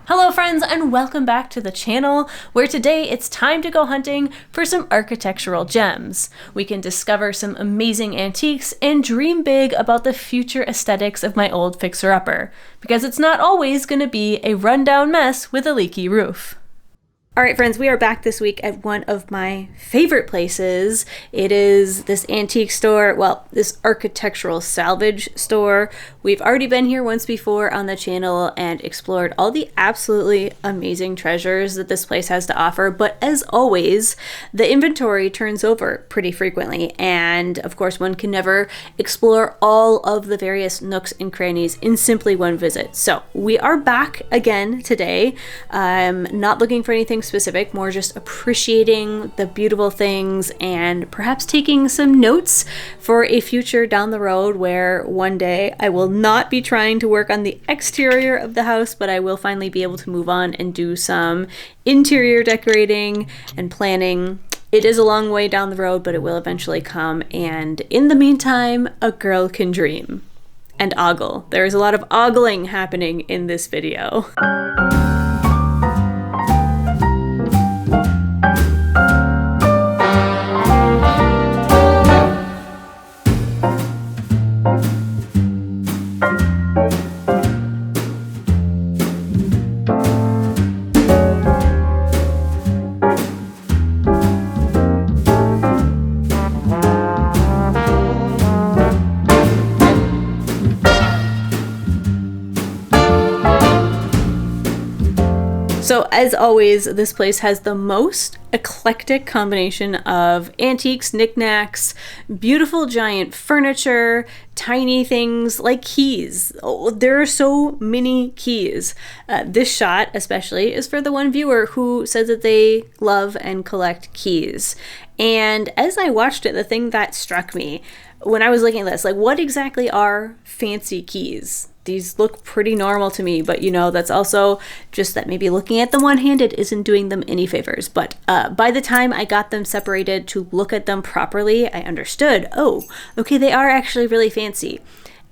Hello friends, and welcome back to the channel, where today it's time to go hunting for some architectural gems. We can discover some amazing antiques and dream big about the future aesthetics of my old fixer-upper, because it's not always going to be a rundown mess with a leaky roof. Alright friends, we are back this week at one of my favorite places. It is this antique store, well, this architectural salvage store. We've already been here once before on the channel and explored all the absolutely amazing treasures that this place has to offer, but as always, the inventory turns over pretty frequently, and of course one can never explore all of the various nooks and crannies in simply one visit. So we are back again today. I'm not looking for anything specific, more just appreciating the beautiful things and perhaps taking some notes for a future down the road where one day I will not be trying to work on the exterior of the house, but I will finally be able to move on and do some interior decorating and planning. It is a long way down the road, but it will eventually come, and in the meantime, a girl can dream. And ogle. There is a lot of ogling happening in this video. So as always, this place has the most eclectic combination of antiques, knickknacks, beautiful giant furniture, tiny things like keys. Oh, there are so many keys. This shot especially is for the one viewer who says that they love and collect keys. And as I watched it, the thing that struck me when I was looking at this, like, what exactly are fancy keys? These look pretty normal to me, but you know, that's also just that maybe looking at them one-handed isn't doing them any favors. But by the time I got them separated to look at them properly, I understood, oh, okay, they are actually really fancy.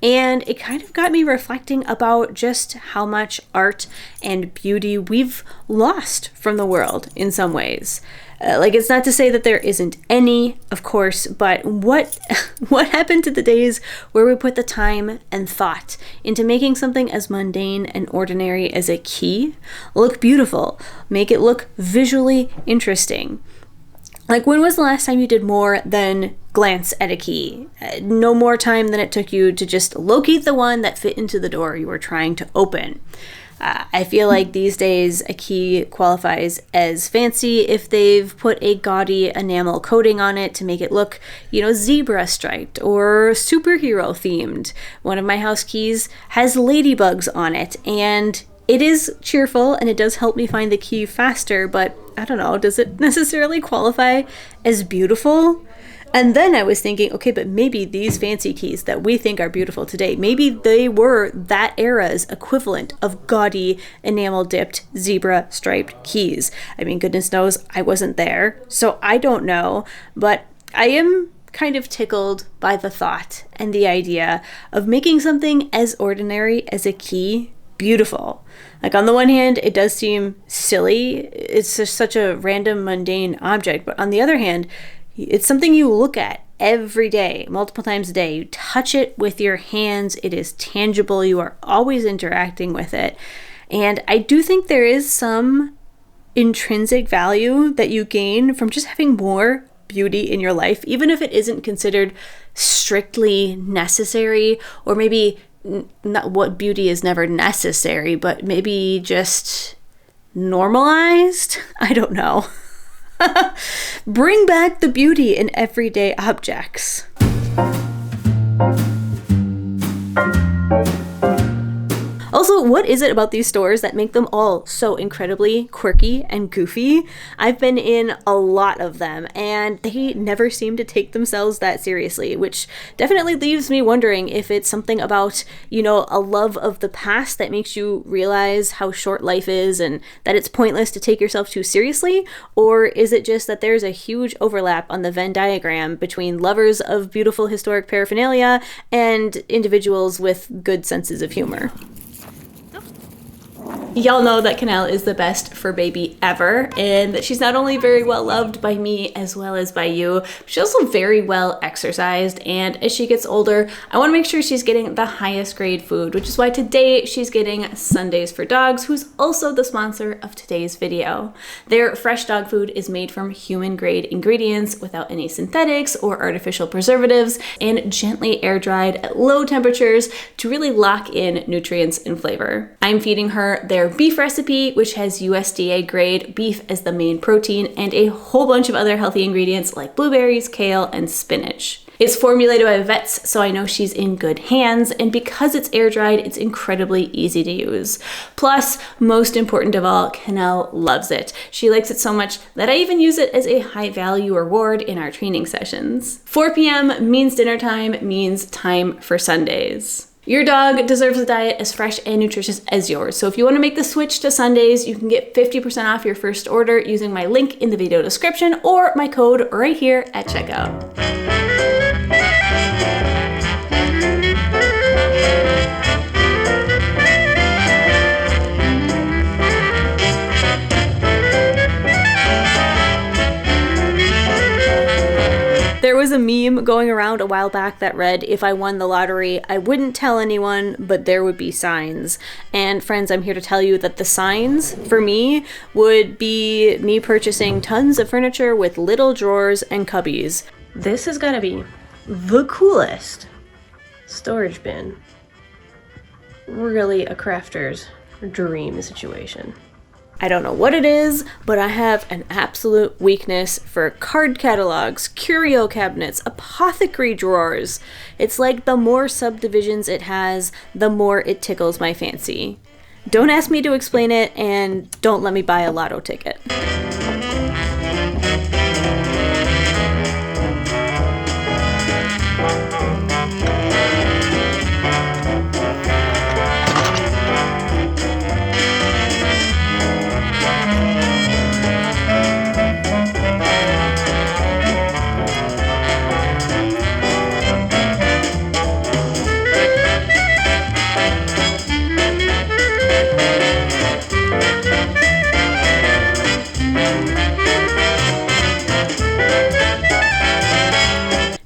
And it kind of got me reflecting about just how much art and beauty we've lost from the world in some ways. Like, it's not to say that there isn't any, of course, but what happened to the days where we put the time and thought into making something as mundane and ordinary as a key look beautiful, make it look visually interesting? Like, when was the last time you did more than glance at a key? No more time than it took you to just locate the one that fit into the door you were trying to open. I feel like these days a key qualifies as fancy if they've put a gaudy enamel coating on it to make it look, you know, zebra striped or superhero themed. One of my house keys has ladybugs on it, and it is cheerful and it does help me find the key faster, but I don't know, does it necessarily qualify as beautiful? And then I was thinking, okay, but maybe these fancy keys that we think are beautiful today, maybe they were that era's equivalent of gaudy enamel-dipped zebra-striped keys. I mean, goodness knows I wasn't there, so I don't know, but I am kind of tickled by the thought and the idea of making something as ordinary as a key beautiful. Like, on the one hand, it does seem silly. It's just such a random, mundane object, but on the other hand, it's something you look at every day, multiple times a day. You touch it with your hands. It is tangible. You are always interacting with it. And I do think there is some intrinsic value that you gain from just having more beauty in your life, even if it isn't considered strictly necessary, or maybe not, what beauty is never necessary, but maybe just normalized. I don't know. Bring back the beauty in everyday objects. Also, what is it about these stores that make them all so incredibly quirky and goofy? I've been in a lot of them, and they never seem to take themselves that seriously, which definitely leaves me wondering if it's something about, you know, a love of the past that makes you realize how short life is and that it's pointless to take yourself too seriously, or is it just that there's a huge overlap on the Venn diagram between lovers of beautiful historic paraphernalia and individuals with good senses of humor? Y'all know that Canal is the best fur baby ever, and that she's not only very well loved by me as well as by you, but she's also very well exercised, and as she gets older, I want to make sure she's getting the highest grade food, which is why today she's getting Sundays for Dogs, who's also the sponsor of today's video. Their fresh dog food is made from human grade ingredients without any synthetics or artificial preservatives, and gently air dried at low temperatures to really lock in nutrients and flavor. I'm feeding her their beef recipe, which has USDA grade beef as the main protein and a whole bunch of other healthy ingredients like blueberries, kale, and spinach. It's formulated by vets, so I know she's in good hands, and because it's air dried, it's incredibly easy to use. Plus, most important of all, Canal loves it. She likes it so much that I even use it as a high value reward in our training sessions. 4 p.m. means dinner time, means time for Sundays. Your dog deserves a diet as fresh and nutritious as yours. So if you want to make the switch to Sundays, you can get 50% off your first order using my link in the video description or my code right here at checkout. There was a meme going around a while back that read, if I won the lottery, I wouldn't tell anyone, but there would be signs. And friends, I'm here to tell you that the signs, for me, would be me purchasing tons of furniture with little drawers and cubbies. This is gonna be the coolest storage bin. Really a crafter's dream situation. I don't know what it is, but I have an absolute weakness for card catalogs, curio cabinets, apothecary drawers. It's like the more subdivisions it has, the more it tickles my fancy. Don't ask me to explain it, and don't let me buy a lotto ticket.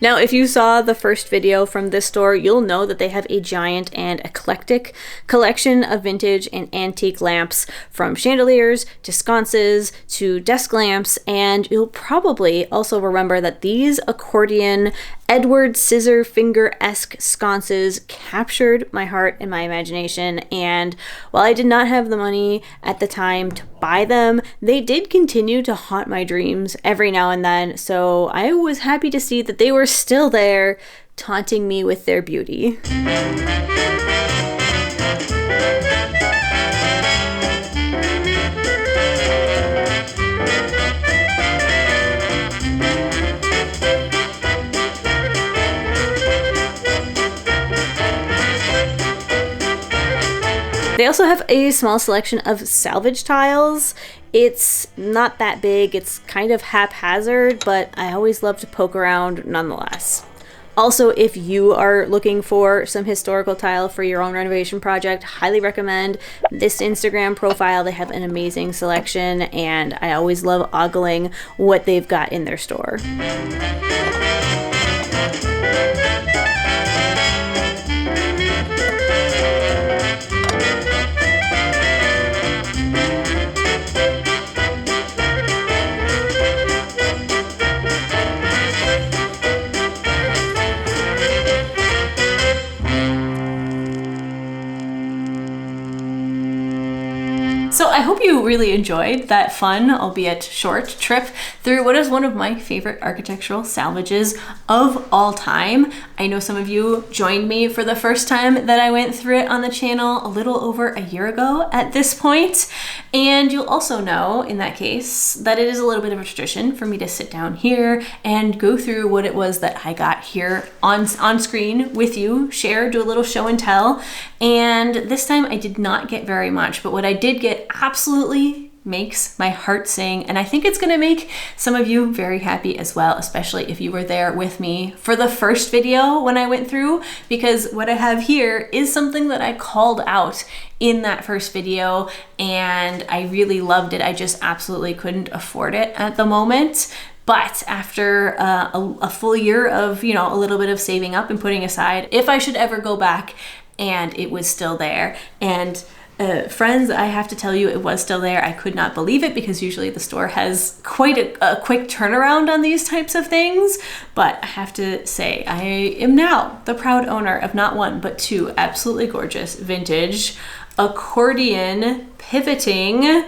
Now, if you saw the first video from this store, you'll know that they have a giant and eclectic collection of vintage and antique lamps, from chandeliers to sconces to desk lamps, and you'll probably also remember that these accordion Edward Scissorfinger-esque sconces captured my heart and my imagination, and while I did not have the money at the time to buy them, they did continue to haunt my dreams every now and then, so I was happy to see that they were still there, taunting me with their beauty. They also have a small selection of salvage tiles. It's not that big, it's kind of haphazard, but I always love to poke around nonetheless. Also, if you are looking for some historical tile for your own renovation project, highly recommend this Instagram profile. They have an amazing selection, and I always love ogling what they've got in their store. So I hope you really enjoyed that fun, albeit short, trip through what is one of my favorite architectural salvages of all time. I know some of you joined me for the first time that I went through it on the channel a little over a year ago at this point. And you'll also know, in that case, that it is a little bit of a tradition for me to sit down here and go through what it was that I got here on screen with you, share, do a little show and tell. And this time I did not get very much, but what I did get absolutely makes my heart sing, and I think it's gonna make some of you very happy as well, especially if you were there with me for the first video when I went through, because what I have here is something that I called out in that first video and I really loved it. I just absolutely couldn't afford it at the moment. But after a full year of, you know, a little bit of saving up and putting aside, if I should ever go back, and it was still there. And friends, I have to tell you, it was still there. I could not believe it because usually the store has quite a quick turnaround on these types of things. But I have to say, I am now the proud owner of not one, but two absolutely gorgeous vintage accordion pivoting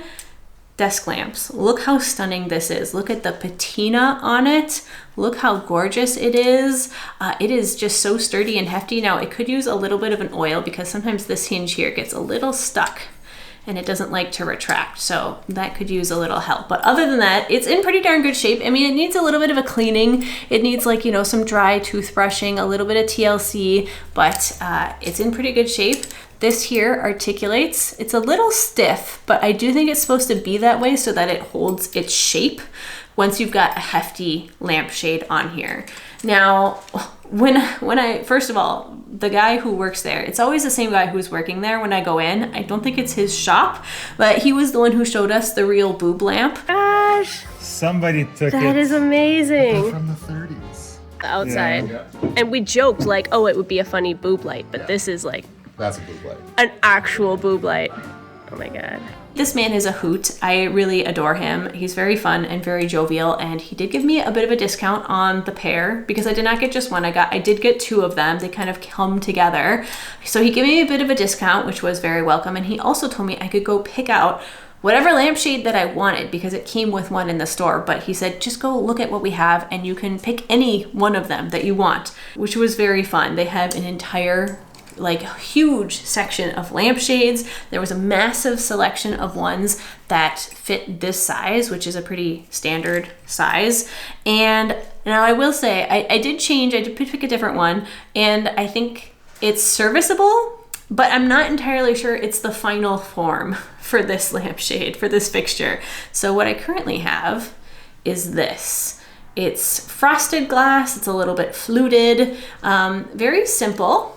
desk lamps. Look how stunning this is. Look at the patina on it. Look how gorgeous it is. It is just so sturdy and hefty. Now it could use a little bit of an oil because sometimes this hinge here gets a little stuck and it doesn't like to retract. So that could use a little help. But other than that, it's in pretty darn good shape. I mean, it needs a little bit of a cleaning. It needs, like, you know, some dry toothbrushing, a little bit of TLC, but it's in pretty good shape. This here articulates. It's a little stiff, but I do think it's supposed to be that way so that it holds its shape once you've got a hefty lampshade on here. Now, when I, first of all, the guy who works there, it's always the same guy who's working there when I go in. I don't think it's his shop, but he was the one who showed us the real boob lamp. Gosh, Somebody took it. that is amazing. From the 30s. Outside. Yeah. And we joked like, oh, it would be a funny boob light, but this is like That's a boob light. an actual boob light. Oh my God. This man is a hoot. I really adore him. He's very fun and very jovial, and he did give me a bit of a discount on the pair because I did not get just one. I did get two of them. They kind of come together. So he gave me a bit of a discount, which was very welcome. And he also told me I could go pick out whatever lampshade that I wanted because it came with one in the store. But he said, just go look at what we have and you can pick any one of them that you want, which was very fun. They have an entire, like, huge section of lampshades. There was a massive selection of ones that fit this size, which is a pretty standard size. And now I will say, I did pick a different one, and I think it's serviceable, but I'm not entirely sure it's the final form for this lampshade, for this fixture. So what I currently have is this. It's frosted glass, it's a little bit fluted, very simple.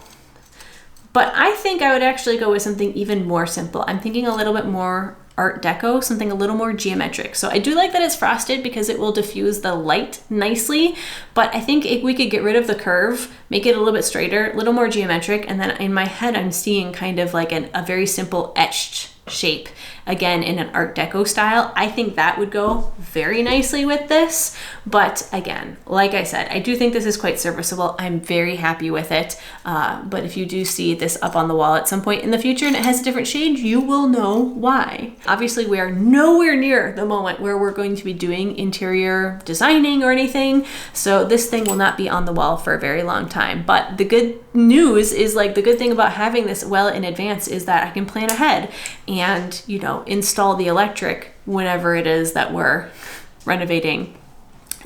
But I think I would actually go with something even more simple. I'm thinking a little bit more Art Deco, something a little more geometric. So I do like that it's frosted because it will diffuse the light nicely, but I think if we could get rid of the curve, make it a little bit straighter, a little more geometric, and then in my head I'm seeing kind of like a very simple etched shape, again in an Art Deco style. I think that would go very nicely with this. But again, like I said, I do think this is quite serviceable. I'm very happy with it. But if you do see this up on the wall at some point in the future and it has a different shade, you will know why. Obviously, we are nowhere near the moment where we're going to be doing interior designing or anything. So this thing will not be on the wall for a very long time. But the good news is, like, the good thing about having this well in advance is that I can plan ahead and, you know, install the electric whenever it is that we're renovating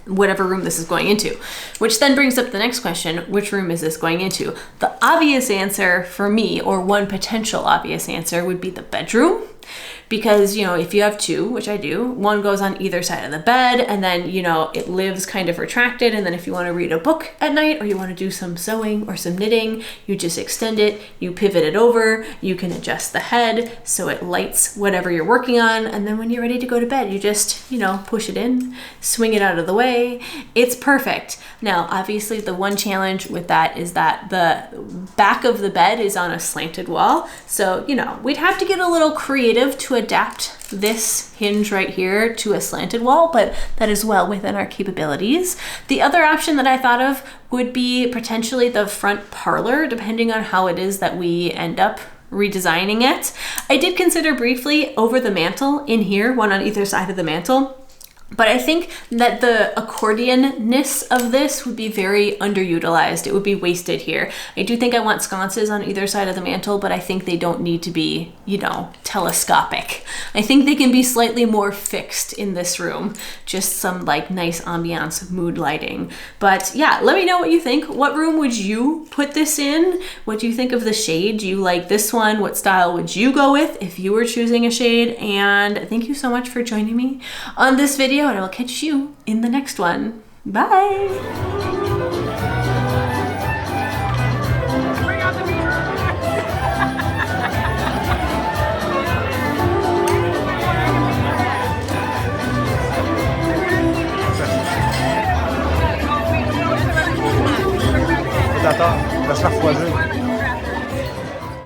whatever room this is going into. Which then brings up the next question, which room is this going into? The obvious answer for me, or one potential obvious answer, would be the bedroom. Because, you know, if you have two, which I do, one goes on either side of the bed, and then, you know, it lives kind of retracted, and then if you want to read a book at night or you want to do some sewing or some knitting, you just extend it, you pivot it over, you can adjust the head so it lights whatever you're working on, and then when you're ready to go to bed, you just, you know, push it in, swing it out of the way. It's perfect. Now, obviously, the one challenge with that is that the back of the bed is on a slanted wall, so, you know, we'd have to get a little creative to adapt this hinge right here to a slanted wall, but that is well within our capabilities. The other option that I thought of would be potentially the front parlor, depending on how it is that we end up redesigning it. I did consider briefly over the mantle in here, one on either side of the mantle. But I think that the accordion-ness of this would be very underutilized. It would be wasted here. I do think I want sconces on either side of the mantle, but I think they don't need to be, you know, telescopic. I think they can be slightly more fixed in this room. Just some like nice ambiance, mood lighting. But yeah, let me know what you think. What room would you put this in? What do you think of the shade? Do you like this one? What style would you go with if you were choosing a shade? And thank you so much for joining me on this video, and I will catch you in the next one. Bye! Attends, va se faire refroidir.